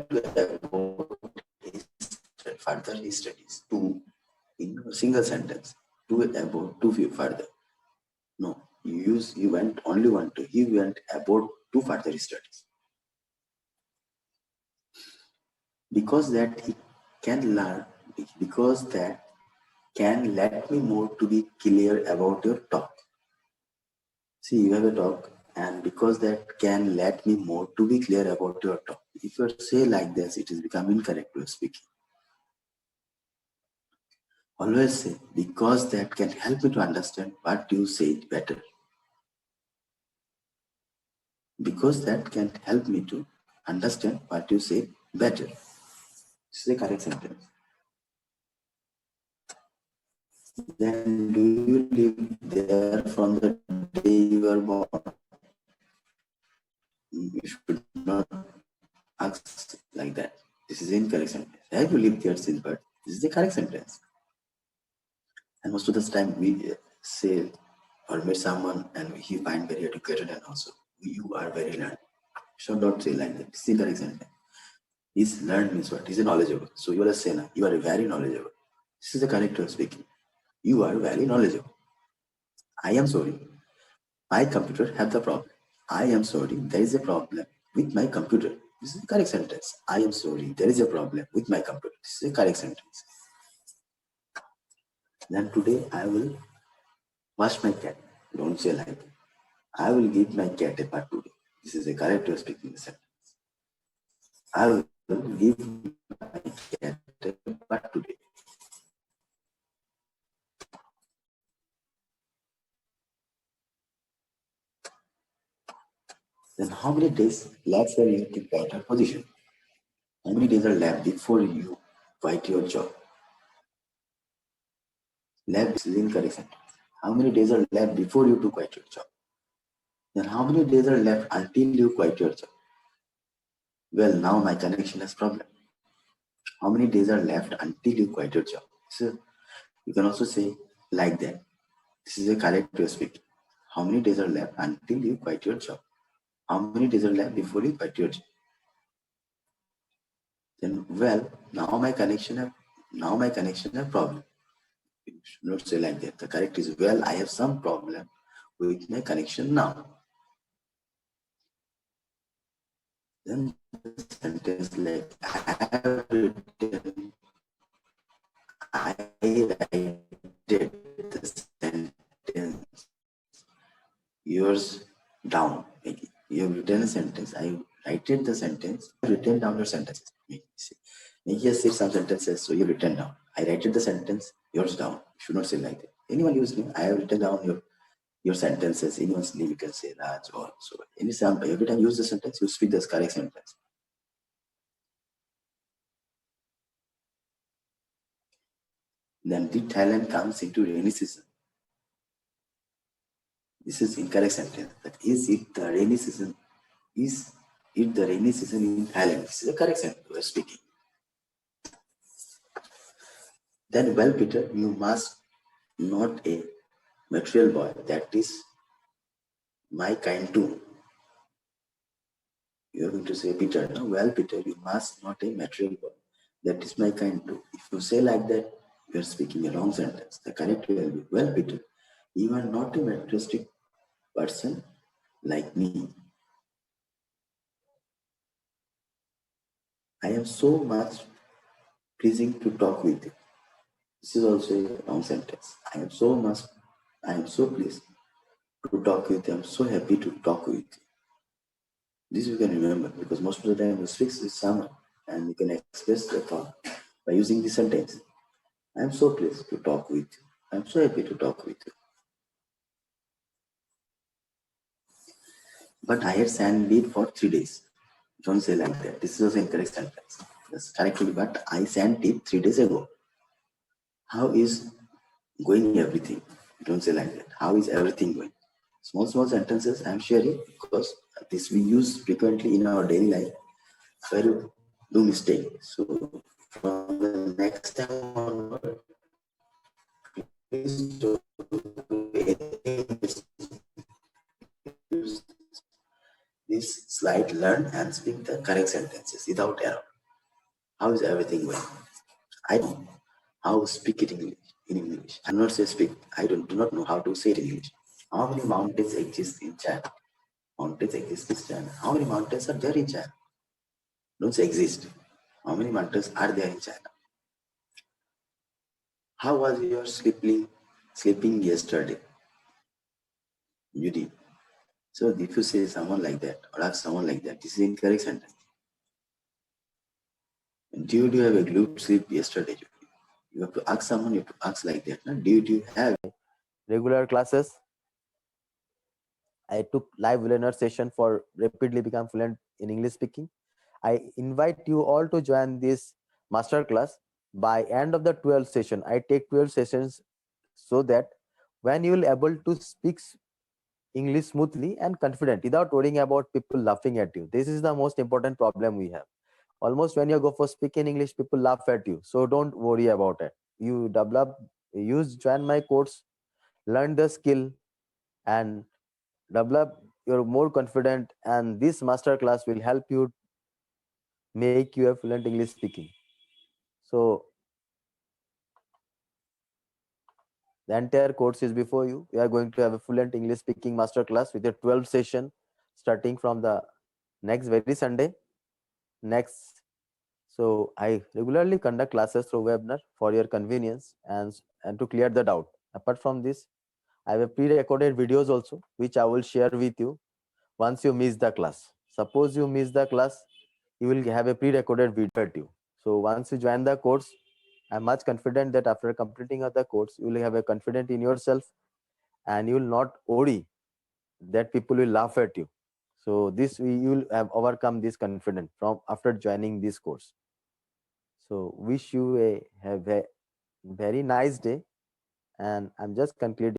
to avoid further studies to in a single sentence to about to further. No, you went only one to he went about to further studies because that he can learn because that can let me more to be clear about your talk. See, you have a talk, and because that can let me more to be clear about your talk. If you say like this, it is become incorrect way of speaking. Always say, because that can help me to understand what you said better. Because that can help me to understand what you say better. This is the correct sentence. Then do you live there from the day you were born? You should not ask like that. This is the incorrect sentence. Have you lived there since birth? This is the correct sentence. And most of the time we say or meet someone and he find very educated and also you are very learned. Should not say like that. This is the correct sentence. He's learned means what? He's knowledgeable. So you are a saying you are very knowledgeable. This is the correct way of speaking. You are very knowledgeable. I am sorry. My computer have the problem. I am sorry. There is a problem with my computer. This is the correct sentence. I am sorry. There is a problem with my computer. This is the correct sentence. Then today I will wash my cat. Don't say like I will give my cat a bath today. This is the correct way of speaking the sentence. I will give my cat a bath today. Then how many days left for you to get a position? How many days are left before you quit your job? Left is incorrect sentence. How many days are left before you to quit your job? Then how many days are left until you quit your job? Well, now my connection has problem. How many days are left until you quit your job? So you can also say like that. This is a correct way of speaking. How many days are left until you quit your job? How many days are left before you quit your job? Then well, now my connection have problem. You should not say like that. The correct is well, I have some problem with my connection now. Then the sentence like I have written, I write the sentence yours down. Like you have written a sentence, I write the sentence, I written down your sentences. Make you say some sentences, so you written down. I write the sentence, yours down. You should not say like that. Anyone use me? I have written down your sentences. Anyone's name you can say Raj or so. Every time you use the sentence, you speak the correct sentence. Then the talent comes into rainy season. This is incorrect sentence. That is it the rainy season? Is it the rainy season in Thailand? This is the correct sentence we are speaking. Then well, Peter, you must not a material boy. That is my kind too. You are going to say, Peter, no, well, Peter, you must not a material boy. That is my kind too. If you say like that, you are speaking a wrong sentence. The correct way will be, well, Peter, you are not a materialistic person like me. I am so much pleasing to talk with you. This is also a wrong sentence. I am so pleased to talk with you. I'm so happy to talk with you. This you can remember because most of the time you speak with someone and you can express the thought by using this sentence. I am so pleased to talk with you. I'm so happy to talk with you. But I had sand lead for 3 days. Don't say like that. This is also incorrect sentence. Yes, correctly, but I sent it 3 days ago. How is going everything? Don't say like that. How is everything going? Small sentences I'm sharing because this we use frequently in our daily life where you do mistake. So from the next time onward, please don't use this slide, learn and speak the correct sentences without error. How is everything going? I know how to speak it in English. I'm not say speak. I do not know how to say it in English. How many mountains exist in China? Mountains exist in China. How many mountains are there in China? Don't say exist. How many mountains are there in China? How was your sleeping yesterday? You did. So if you say someone like that or ask someone like that, this is incorrect sentence. Did you have a good sleep yesterday? You have to ask someone, you have to ask like that. No? Did you have regular classes? I took live learner session for rapidly become fluent in English speaking. I invite you all to join this master class. By end of the 12th session, I take 12 sessions so that when you will able to speak English smoothly and confident without worrying about people laughing at you. This is the most important problem we have. Almost when you go for speaking English, people laugh at you. So don't worry about it. You develop, use join my course, learn the skill, and develop you're more confident, and this master class will help you make you a fluent English speaking. So the entire course is before you. We are going to have a fluent English speaking master class with a 12 session starting from the next very Sunday. Next, so I regularly conduct classes through webinar for your convenience and to clear the doubt. Apart from this, I have pre-recorded videos also, which I will share with you once you miss the class. Suppose you miss the class, you will have a pre-recorded video at you. So once you join the course, I'm much confident that after completing of the course, you will have a confidence in yourself and you will not worry that people will laugh at you. So this you will have overcome this confidence from after joining this course. So wish you a have a very nice day, and I'm just concluding.